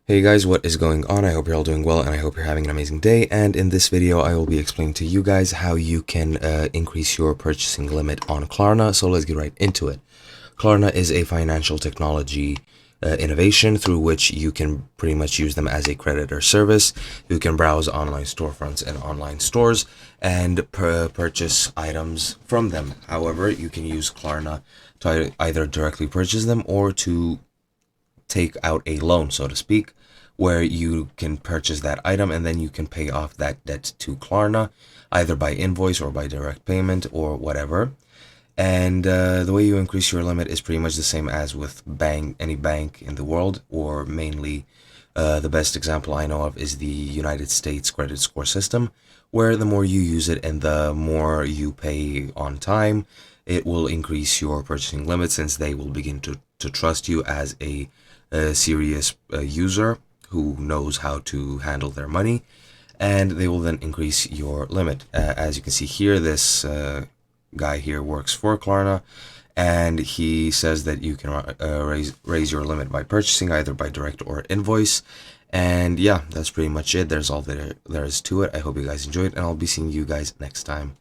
Hey guys, what is going on? I hope you're all doing well and I hope you're having an amazing day. And in this video, I will be explaining to you guys how you can increase your purchasing limit on Klarna. So let's get right into it. Klarna is a financial technology innovation through which you can pretty much use them as a creditor service. You can browse online storefronts and online stores and purchase items from them. However, you can use Klarna to either directly purchase them or to take out a loan, so to speak, where you can purchase that item and then you can pay off that debt to Klarna, either by invoice or by direct payment or whatever. And the way you increase your limit is pretty much the same as with any bank in the world, or mainly the best example I know of is the United States credit score system, where the more you use it and the more you pay on time, it will increase your purchasing limit, since they will begin to trust you as a serious user who knows how to handle their money, and they will then increase your limit. As you can see here, this guy here works for Klarna, and he says that you can raise your limit by purchasing either by direct or invoice. And yeah, that's pretty much it. There's all there is to it. I hope you guys enjoyed, and I'll be seeing you guys next time.